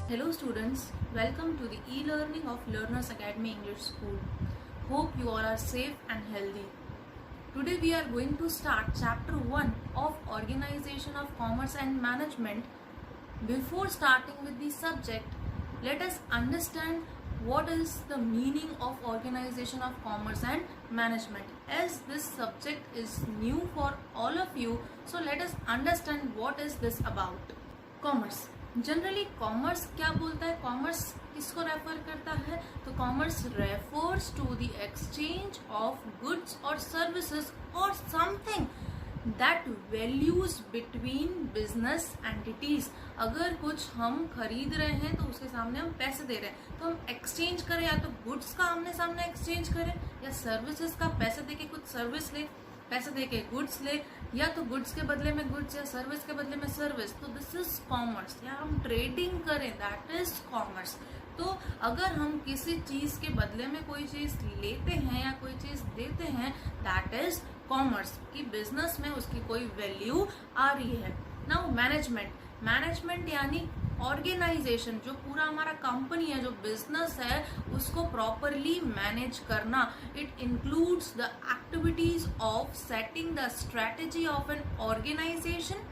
Hello students, welcome to the e-learning of Learners Academy English School. Hope you all are safe and healthy. Today we are going to start chapter 1 of Organization of Commerce and Management. Before starting with the subject, let us understand what is the meaning of Organization of Commerce and Management. As this subject is new for all of you, so let us understand what is this about. Commerce. Generally commerce क्या बोलता है, commerce किसको refer करता है, तो commerce refers to the exchange of goods और services और something that values between business entities. अगर कुछ हम खरीद रहे हैं तो उसके सामने हम पैसे दे रहे हैं, तो हम एक्सचेंज करें, या तो गुड्स का आमने सामने एक्सचेंज करें या सर्विसेज का पैसे दे के कुछ सर्विस ले, पैसे दे के गुड्स ले, या तो गुड्स के बदले में गुड्स या सर्विस के बदले में सर्विस. तो दिस इज कॉमर्स. या हम ट्रेडिंग करें, दैट इज कॉमर्स. तो अगर हम किसी चीज के बदले में कोई चीज लेते हैं या कोई चीज देते हैं, दैट इज कॉमर्स. कि बिजनेस में उसकी कोई वैल्यू आ रही है. Now management. मैनेजमेंट यानी ऑर्गेनाइजेशन, जो पूरा हमारा कंपनी है, जो बिजनेस है, उसको प्रॉपरली मैनेज करना. It includes the activities of setting the strategy of an organisation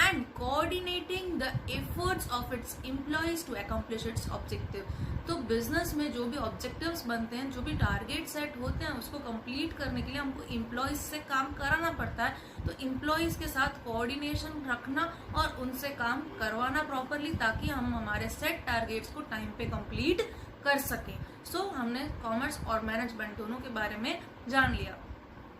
and coordinating the efforts of its employees to accomplish its objective. तो बिजनेस में जो भी ऑब्जेक्टिव्स बनते हैं, जो भी टारगेट सेट होते हैं, उसको कंप्लीट करने के लिए हमको एम्प्लॉयज से काम कराना पड़ता है. तो एम्प्लॉयज के साथ कोऑर्डिनेशन रखना और उनसे काम करवाना प्रॉपरली, ताकि हम हमारे सेट टारगेट्स को टाइम पे कंप्लीट कर सकें. सो हमने कॉमर्स और मैनेजमेंट दोनों के बारे में जान लिया.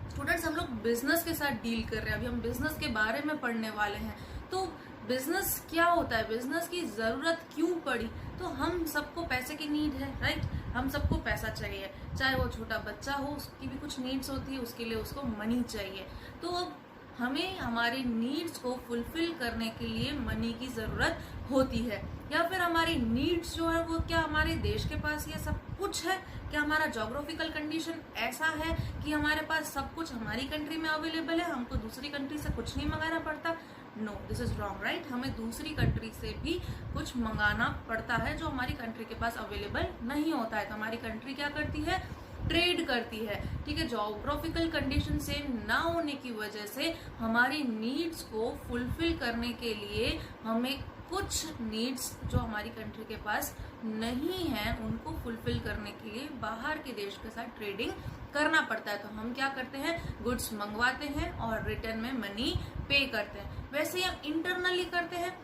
स्टूडेंट्स, हम लोग बिजनेस के साथ डील कर रहे हैं. अभी हम बिजनेस के बारे में पढ़ने वाले हैं. तो बिजनेस क्या होता है, बिजनेस की जरूरत क्यों पड़ी, तो हम सबको पैसे की नीड है, राइट. हम सबको पैसा चाहिए, चाहे वो छोटा बच्चा हो, उसकी भी कुछ नीड्स होती है, उसके लिए उसको मनी चाहिए. तो अब हमें हमारी नीड्स को फुलफिल करने के लिए मनी की जरूरत होती है. या फिर हमारी नीड्स जो है वो क्या हमारे देश के पास ये सब कुछ है, क्या हमारा जोग्राफिकल कंडीशन ऐसा है कि हमारे पास सब कुछ हमारी कंट्री में अवेलेबल है, हमको दूसरी कंट्री से कुछ नहीं मंगाना पड़ता. No, this is wrong, right. हमें दूसरी कंट्री से भी कुछ मंगाना पड़ता है जो हमारी कंट्री के पास अवेलेबल नहीं होता है. तो हमारी कंट्री क्या करती है, ट्रेड करती है. ठीक है, जोग्राफिकल कंडीशन से ना होने की वजह से हमारी नीड्स को फुलफिल करने के लिए हमें कुछ नीड्स जो हमारी कंट्री के पास नहीं है, उनको फुलफिल करने के लिए बाहर के देश के साथ ट्रेडिंग करना पड़ता है. तो हम क्या करते हैं, गुड्स मंगवाते हैं और रिटर्न में मनी पे करते हैं. वैसे ही हम इंटरनली करते हैं,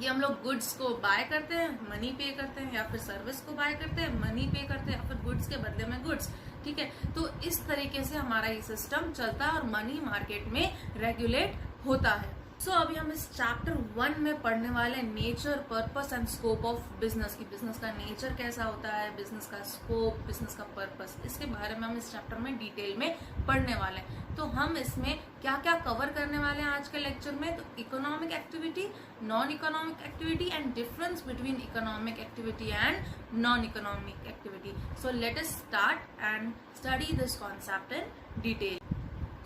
ये हम लोग गुड्स को बाय करते हैं, मनी पे करते हैं, या फिर सर्विस को बाय करते हैं, मनी पे करते हैं, या फिर गुड्स के बदले में गुड्स. ठीक है, तो इस तरीके से हमारा ये सिस्टम चलता है और मनी मार्केट में रेगुलेट होता है. सो अभी हम इस चैप्टर 1 में पढ़ने वाले हैं nature, purpose and scope of business की. बिजनेस का नेचर कैसा होता है, बिजनेस का स्कोप, बिजनेस का पर्पस, इसके बारे में हम इस चैप्टर में डिटेल में पढ़ने वाले हैं. तो हम इसमें क्या क्या कवर करने वाले हैं आज के लेक्चर में, तो economic activity, non economic activity and difference between economic activity and non economic activity. So let us start and study this concept in detail.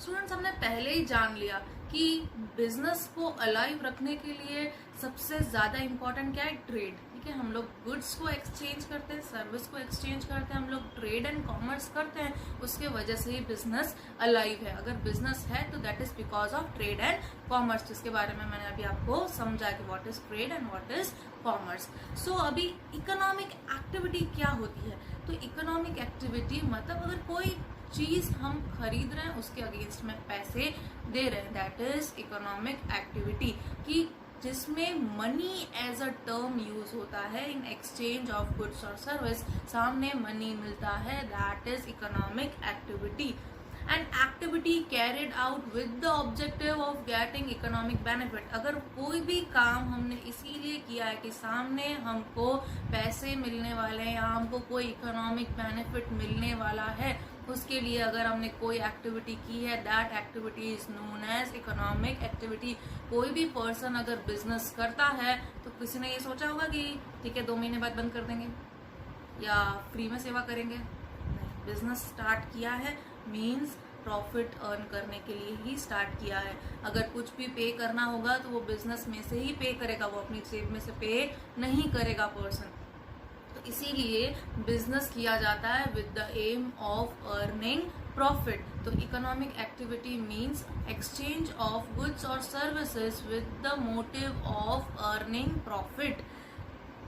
Students, हमने पहले ही जान लिया कि बिजनेस को अलाइव रखने के लिए सबसे ज्यादा इंपॉर्टेंट क्या है, ट्रेड. ठीक है, हम लोग गुड्स को एक्सचेंज करते हैं, सर्विस को एक्सचेंज करते हैं, हम लोग ट्रेड एंड कॉमर्स करते हैं. उसके वजह से ही बिजनेस अलाइव है. अगर बिजनेस है तो that is because of trade and commerce, जिसके बारे में मैंने अभी आपको समझा कि what is trade and what is commerce. So अभी इकोनॉमिक एक्टिविटी क्या होती है, तो इकोनॉमिक एक्टिविटी मतलब अगर कोई चीज हम खरीद रहे हैं, उसके अगेंस्ट में पैसे दे रहे हैं, दैट इज इकोनॉमिक एक्टिविटी. कि जिसमें money as a term use होता है इन एक्सचेंज ऑफ गुड्स और सर्विस, सामने मनी मिलता है, that is economic activity. And activity carried out with the objective of getting economic benefit. अगर कोई भी काम हमने इसीलिए किया है कि सामने हमको पैसे मिलने वाले हैं या हमको कोई इकोनॉमिक बेनिफिट मिलने वाला है, उसके लिए अगर हमने कोई एक्टिविटी की है, that activity is known as economic activity. कोई भी पर्सन अगर बिजनेस करता है तो किसी ने ये सोचा होगा कि ठीक है 2 महीने बाद बंद कर देंगे या फ्री में सेवा करेंगे. नहीं, बिजनेस स्टार्ट किया है मीन्स प्रॉफिट अर्न करने के लिए ही स्टार्ट किया है। अगर कुछ भी पे करना होगा तो वो बिजनेस में से ही पे करेगा, वो अपनी जेब में से पे नहीं करेगा पर्सन। तो इसीलिए बिजनेस किया जाता है with the aim of earning profit. तो economic activity means exchange of goods और services with the motive of earning profit.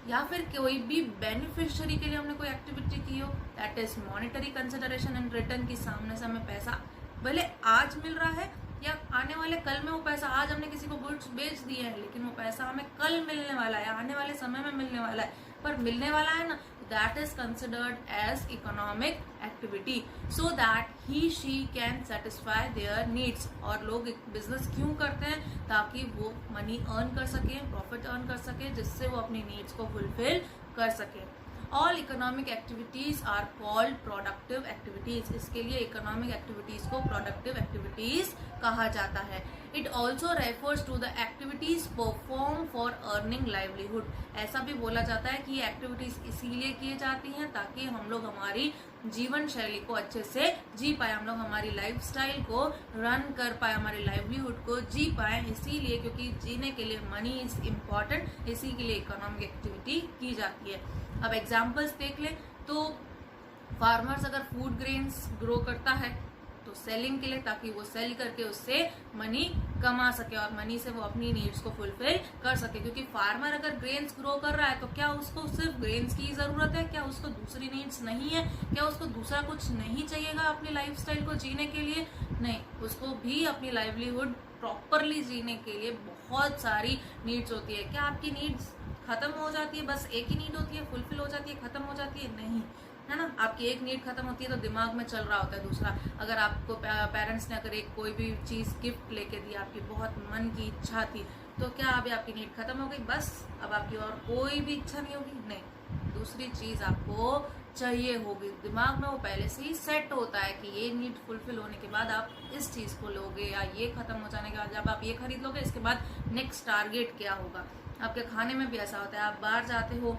या फिर कोई भी बेनिफिशियरी के लिए हमने कोई एक्टिविटी की हो, that is monetary consideration and return की सामने से हमें पैसा भले आज मिल रहा है या आने वाले कल में वो पैसा, आज हमने किसी को गुड्स बेच दिए हैं लेकिन वो पैसा हमें कल मिलने वाला है, आने वाले समय में मिलने वाला है, पर मिलने वाला है ना, that is considered as economic activity so that he she can satisfy their needs। और लोग बिजनेस क्यों करते हैं? ताकि वो मनी अर्न कर सके, प्रॉफिट अर्न कर सके, जिससे वो अपनी नीड्स को फुलफिल कर सके। All economic activities are called productive activities. इसके लिए इकोनॉमिक एक्टिविटीज को प्रोडक्टिव एक्टिविटीज कहा जाता है। It also refers to the activities perform for earning livelihood. ऐसा भी बोला जाता है कि ये एक्टिविटीज इसीलिए की जाती हैं ताकि हम लोग हमारी जीवन शैली को अच्छे से जी पाए, हम लोग हमारी लाइफस्टाइल को रन कर पाए, हमारी लाइवलीहुड को जी पाए। इसीलिए क्योंकि जीने के लिए मनी इज इम्पॉर्टेंट, इसी के लिए इकोनॉमिक एक्टिविटी की जाती है। अब एग्जाम्पल्स देख ले तो फार्मर्स अगर फूड ग्रेन्स ग्रो करता है तो सेलिंग के लिए, ताकि वो सेल करके उससे मनी कमा सके और मनी से वो अपनी नीड्स को फुलफिल कर सके। क्योंकि फार्मर अगर ग्रेन्स ग्रो कर रहा है तो क्या उसको सिर्फ ग्रेन्स की जरूरत है? क्या उसको दूसरी नीड्स नहीं है? क्या उसको दूसरा कुछ नहीं चाहिएगा अपनी लाइफस्टाइल को जीने के लिए? नहीं, उसको भी अपनी लाइवलीहुड प्रॉपरली जीने के लिए बहुत सारी नीड्स होती है। क्या आपकी नीड्स खत्म हो जाती है? बस एक ही नीड होती है, फुलफिल हो जाती है, खत्म हो जाती है? नहीं, है ना। आपकी एक नीड खत्म होती है तो दिमाग में चल रहा होता है दूसरा। अगर आपको पेरेंट्स ने अगर एक कोई भी चीज गिफ्ट लेके दी, आपकी बहुत मन की इच्छा थी, तो क्या अभी आपकी नीड खत्म हो गई? बस अब आपकी और कोई भी इच्छा नहीं होगी? नहीं, दूसरी चीज आपको चाहिए होगी। दिमाग में वो पहले से ही सेट होता है कि ये नीड फुलफिल होने के बाद आप इस चीज को लोगे, या ये खत्म हो जाने के बाद जब आप ये खरीद लोगे, इसके बाद नेक्स्ट टारगेट क्या होगा। आपके खाने में भी ऐसा होता है, आप बाहर जाते हो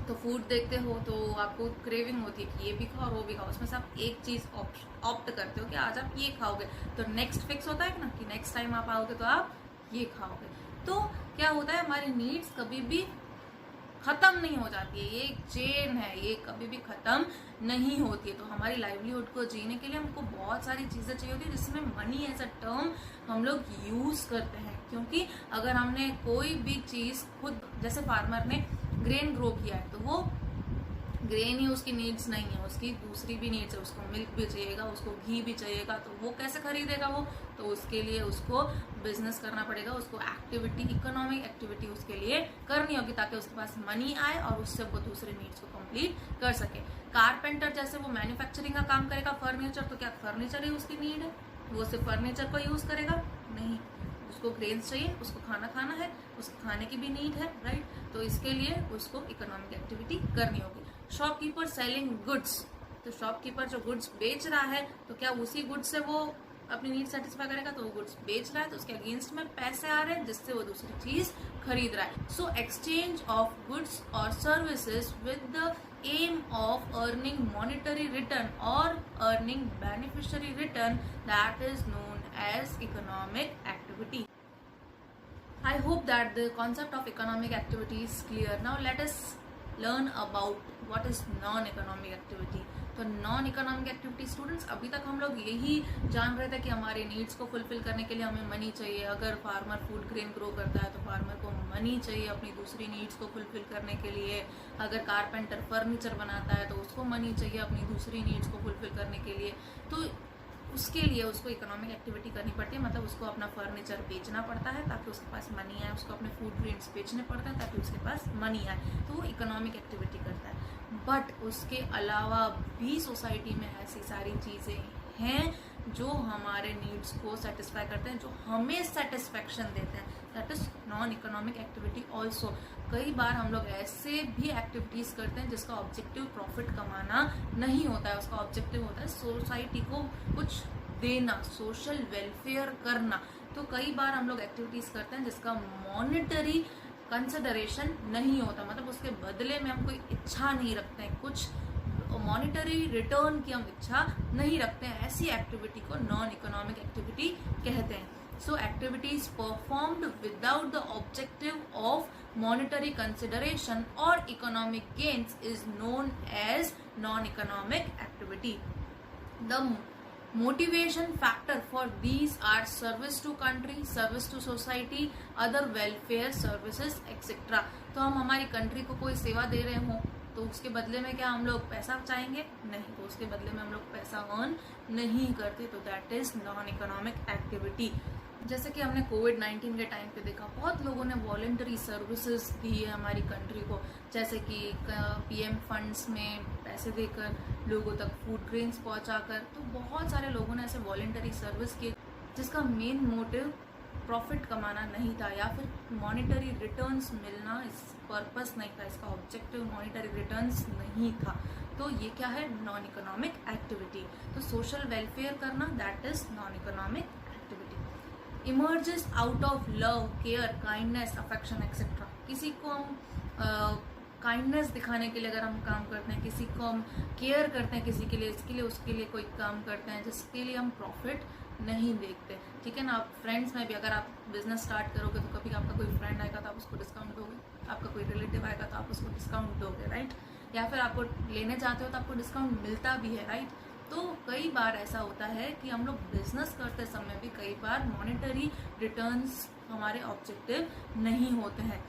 तो फूड देखते हो तो आपको क्रेविंग होती है कि ये भी खाओ और वो भी खाओ, उसमें से आप एक चीज ऑप्ट करते हो कि आज आप ये खाओगे, तो नेक्स्ट फिक्स होता है ना कि नेक्स्ट टाइम आप आओगे तो आप ये खाओगे। तो क्या होता है, हमारी नीड्स कभी भी खत्म नहीं हो जाती है, ये एक चेन है, ये कभी भी खत्म नहीं होती है। तो हमारी लाइवलीहुड को जीने के लिए हमको बहुत सारी चीजें चाहिए होती है, जिसमें मनी एज अ टर्म हम लोग यूज करते हैं। क्योंकि अगर हमने कोई भी चीज खुद, जैसे फार्मर ने ग्रेन ग्रो किया है तो वो ग्रेन ही उसकी नीड्स नहीं है, उसकी दूसरी भी नीड्स है, उसको मिल्क भी चाहिएगा, उसको घी भी चाहिएगा, तो वो कैसे खरीदेगा वो? तो उसके लिए उसको बिजनेस करना पड़ेगा, उसको एक्टिविटी, इकोनॉमिक एक्टिविटी उसके लिए करनी होगी ताकि उसके पास मनी आए और उससे वो दूसरे नीड्स को कंप्लीट कर सके। कारपेंटर जैसे वो मैन्युफैक्चरिंग का काम करेगा फर्नीचर, तो क्या फर्नीचर ही उसकी नीड है? वो सिर्फ फर्नीचर को यूज करेगा? नहीं, उसको ग्रेन्स चाहिए, उसको खाना खाना है, उसको खाने की भी नीड है, राइट। तो इसके लिए उसको इकोनॉमिक एक्टिविटी करनी होगी। शॉपकीपर सेलिंग गुड्स, तो शॉपकीपर जो गुड्स बेच रहा है तो क्या उसी गुड्स से वो अपनी नीड सेटिस्फाई करेगा? तो वो गुड्स बेच रहा है तो उसके अगेंस्ट में पैसे आ रहे हैं जिससे वो दूसरी चीज खरीद रहा है। सो एक्सचेंज ऑफ गुड्स और services with the aim of earning monetary return or earning beneficiary return, that is known as economic activity. I hope that the concept of economic activity is clear. Now let us learn about what is non-economic activity. तो non economic activity students, अभी तक हम लोग यही जान रहे थे कि हमारे नीड्स को फुलफिल करने के लिए हमें मनी चाहिए। अगर फार्मर फूड ग्रेन ग्रो करता है तो फार्मर को मनी चाहिए अपनी दूसरी नीड्स को फुलफिल करने के लिए। अगर कारपेंटर फर्नीचर बनाता है तो उसको मनी चाहिए अपनी दूसरी नीड्स को फुलफिल करने के लिए। तो उसके लिए उसको इकोनॉमिक एक्टिविटी करनी पड़ती है, मतलब उसको अपना फर्नीचर बेचना पड़ता है ताकि उसके पास मनी आए, उसको अपने फूड ग्रेन्स बेचने पड़ते हैं ताकि उसके पास मनी आए, तो वो इकोनॉमिक एक्टिविटी करता है। बट उसके अलावा भी सोसाइटी में ऐसी सारी चीज़ें हैं जो हमारे नीड्स को सेटिस्फाई करते हैं, जो हमें सेटिस्फेक्शन देते हैं, that is non economic activity also. कई बार हम लोग ऐसे भी एक्टिविटीज करते हैं जिसका ऑब्जेक्टिव प्रॉफिट कमाना नहीं होता है, उसका ऑब्जेक्टिव होता है सोसाइटी को कुछ देना, सोशल वेलफेयर करना। तो कई बार हम लोग एक्टिविटीज करते हैं जिसका मॉनेटरी कंसिडरेशन नहीं होता, मतलब उसके बदले में हम कोई इच्छा नहीं रखते हैं, कुछ मॉनिटरी रिटर्न की हम इच्छा नहीं रखते हैं, ऐसी एक्टिविटी को नॉन इकोनॉमिक एक्टिविटी कहते हैं. So activities performed without the objective of monetary consideration or economic gains is known as non-economic activity. The motivation factor for these are service to country, service to society, other welfare services, etc. तो हम हमारी country को कोई सेवा दे रहे हों तो उसके बदले में क्या हम लोग पैसा चाहेंगे? नहीं, तो उसके बदले में हम लोग पैसा अर्न नहीं करते, तो that is non economic activity. जैसे कि हमने कोविड-19 के टाइम पे देखा, बहुत लोगों ने वॉलंटरी सर्विसेज दी है हमारी कंट्री को, जैसे कि पीएम फंड्स में पैसे देकर, लोगों तक फूड ग्रेन्स पहुंचाकर. तो बहुत सारे लोगों ने ऐसे वॉलंटरी सर्विस किए जिसका मेन मोटिव प्रॉफिट कमाना नहीं था या फिर मॉनिटरी रिटर्न्स मिलना इस पर्पस नहीं था, इसका ऑब्जेक्टिव मॉनिटरी रिटर्न्स नहीं था. तो ये क्या है? Non economic activity. तो सोशल वेलफेयर करना, that is non economic activity. Emerges out of love, care, kindness, affection etcetera. किसी को हम काइंडनेस दिखाने के लिए अगर हम काम करते हैं, किसी को हम केयर करते हैं, किसी के लिए, इसके लिए, उसके लिए कोई काम करते हैं जिसके लिए हम प्रॉफिट नहीं देखते, ठीक है ना. आप फ्रेंड्स में भी अगर आप बिजनेस स्टार्ट करोगे तो कभी आपका कोई फ्रेंड आएगा तो आप उसको डिस्काउंट दोगे, आपका कोई रिलेटिव आएगा तो आप उसको डिस्काउंट दोगे, राइट. या फिर आपको लेने जाते हो तो आपको डिस्काउंट मिलता भी है, राइट. तो कई बार ऐसा होता है कि हम लोग बिजनेस करते समय भी कई बार मॉनेटरी रिटर्न्स हमारे ऑब्जेक्टिव नहीं होते हैं.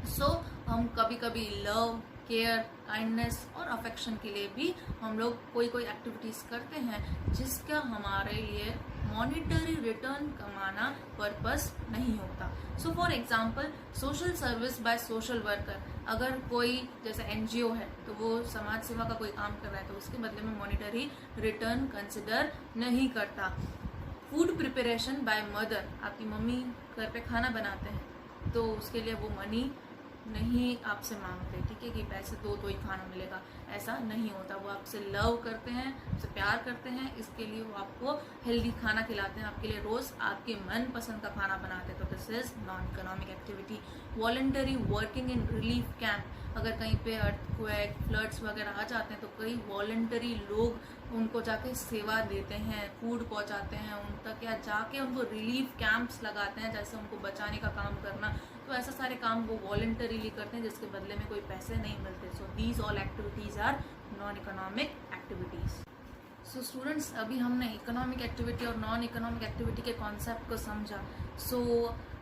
सो हम कभी कभी लव, केयर, काइंडनेस और अफेक्शन के लिए भी हम लोग कोई एक्टिविटीज करते हैं जिसका हमारे लिए मॉनिटरी रिटर्न कमाना पर्पस नहीं होता. So for example, social service by social worker. अगर कोई जैसे एनजीओ है तो वो समाज सेवा का कोई काम कर रहा है तो उसके बदले में मॉनिटरी रिटर्न कंसिडर नहीं करता. Food preparation by mother. आपकी मम्मी घर पे खाना बनाते हैं तो उसके लिए वो मनी नहीं आपसे मांगते, ठीक है, कि पैसे दो तो ही खाना मिलेगा, ऐसा नहीं होता. वो आपसे लव करते हैं, आपसे प्यार करते हैं, इसके लिए वो आपको हेल्दी खाना खिलाते हैं, आपके लिए रोज आपके मन पसंद का खाना बनाते हैं. तो this is non economic activity. Voluntary working in relief camp. अगर कहीं पे अर्थक्वेक, फ्लड्स वगैरह आ जाते हैं तो कई वॉलंटरी लोग उनको जाके सेवा देते हैं, फूड पहुंचाते हैं उन तक, या जाके उनको रिलीफ कैंप्स लगाते हैं, जैसे उनको बचाने का काम करना. तो ऐसा सारे काम वो वॉलंटरीली करते हैं जिसके बदले में कोई पैसे नहीं मिलते. So these all activities are non economic activities. So students, अभी हमने इकोनॉमिक एक्टिविटी और नॉन इकोनॉमिक एक्टिविटी के कॉन्सेप्ट को समझा. सो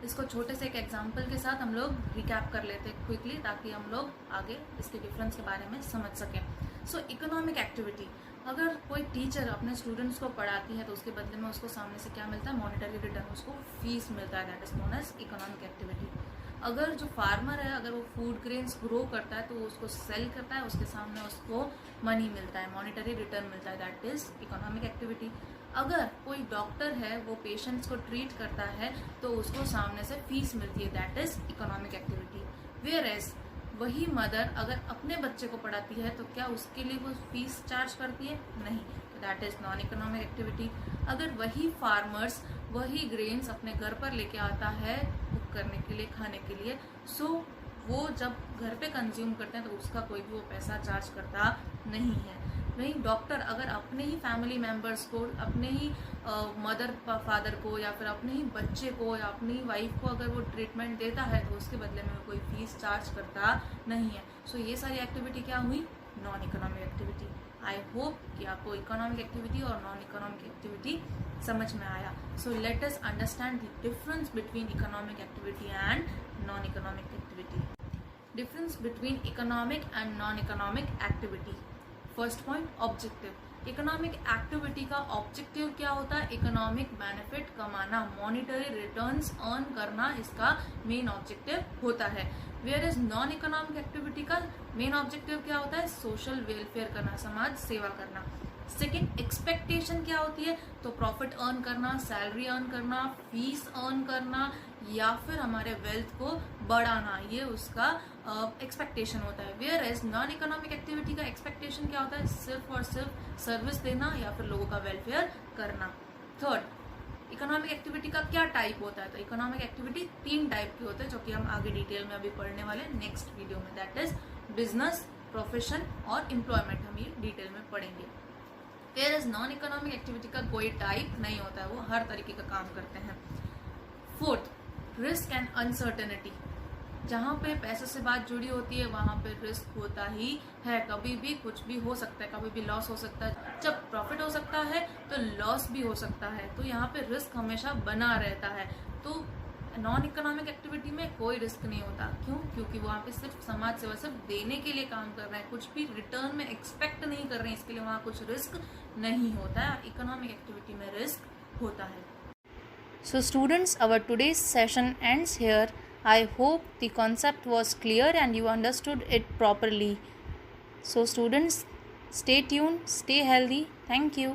इसको छोटे से एक एग्जांपल के साथ हम लोग रिकैप कर लेते हैं क्विकली, ताकि हम लोग आगे इसके डिफरेंस के बारे में समझ सकें. सो इकोनॉमिक एक्टिविटी, अगर कोई टीचर अपने स्टूडेंट्स को पढ़ाती है तो उसके बदले में उसको सामने से क्या मिलता है? मॉनिटरी रिटर्न, उसको फीस मिलता है, that is known as economic activity. अगर जो फार्मर है, अगर वो फूड ग्रेन्स ग्रो करता है तो उसको सेल करता है, उसके सामने उसको मनी मिलता है, मॉनिटरी रिटर्न मिलता है, दैट इज इकोनॉमिक एक्टिविटी. अगर कोई डॉक्टर है वो पेशेंट्स को ट्रीट करता है तो उसको सामने से फीस मिलती है, that is economic activity. Whereas वही मदर अगर अपने बच्चे को पढ़ाती है तो क्या उसके लिए वो फीस चार्ज करती है? नहीं, तो that is non economic activity. अगर वही फार्मर्स वही ग्रेन्स अपने घर पर लेके आता है कुक करने के लिए, खाने के लिए, सो वो जब घर पे कंज्यूम करते हैं तो उसका कोई भी वो पैसा चार्ज करता नहीं है. वहीं डॉक्टर अगर अपने ही फैमिली मेम्बर्स को, अपने ही मदर फादर को, या फिर अपने ही बच्चे को या अपनी वाइफ को अगर वो ट्रीटमेंट देता है तो उसके बदले में कोई फीस चार्ज करता नहीं है. सो ये सारी एक्टिविटी क्या हुई? Non economic activity. I hope कि आपको इकोनॉमिक एक्टिविटी और नॉन इकोनॉमिक एक्टिविटी समझ में आया. So let us understand the difference between economic activity and non economic activity. Difference between economic and non economic activity. First point, objective. Economic activity का objective क्या होता है? Economic benefit कमाना, monetary returns earn करना इसका main objective होता है. Whereas non economic activity का मेन ऑब्जेक्टिव क्या होता है? सोशल वेलफेयर करना, समाज सेवा करना. सेकेंड, एक्सपेक्टेशन क्या होती है? तो प्रॉफिट अर्न करना, सैलरी अर्न करना, फीस अर्न करना, या फिर हमारे वेल्थ को बढ़ाना, ये उसका एक्सपेक्टेशन होता है. Whereas non economic activity का एक्सपेक्टेशन क्या होता है? सिर्फ और सिर्फ सर्विस देना या फिर लोगों का वेलफेयर करना. थर्ड, इकोनॉमिक एक्टिविटी का क्या टाइप होता है? तो इकोनॉमिक एक्टिविटी 3 टाइप की होते हैं जो कि हम आगे डिटेल में अभी पढ़ने वाले नेक्स्ट वीडियो में. दैट इज बिजनेस, प्रोफेशन और एम्प्लॉयमेंट हम ये डिटेल में पढ़ेंगे। Whereas non economic activity का कोई टाइप नहीं होता है, वो हर तरीके का काम करते हैं। Fourth, risk and uncertainty. जहाँ पे पैसे से बात जुड़ी होती है वहाँ पे रिस्क होता ही है, कभी भी कुछ भी हो सकता है, कभी भी लॉस हो सकता है। जब प्रॉफिट हो सकता है तो लॉस भी हो सकता है, तो यहाँ पे रिस्क हमेशा बना रहता है। तो नॉन इकोनॉमिक एक्टिविटी में कोई रिस्क नहीं होता। क्यों? क्योंकि वहाँ पे सिर्फ समाज सेवा, सिर्फ देने के लिए काम कर रहे हैं, कुछ भी रिटर्न में एक्सपेक्ट नहीं कर रहे हैं, इसके लिए वहाँ कुछ रिस्क नहीं होता है। इकोनॉमिक एक्टिविटी में रिस्क होता है। So students, our today's session ends here. I hope the concept was clear and you understood it properly. So students, stay tuned, stay healthy. Thank you.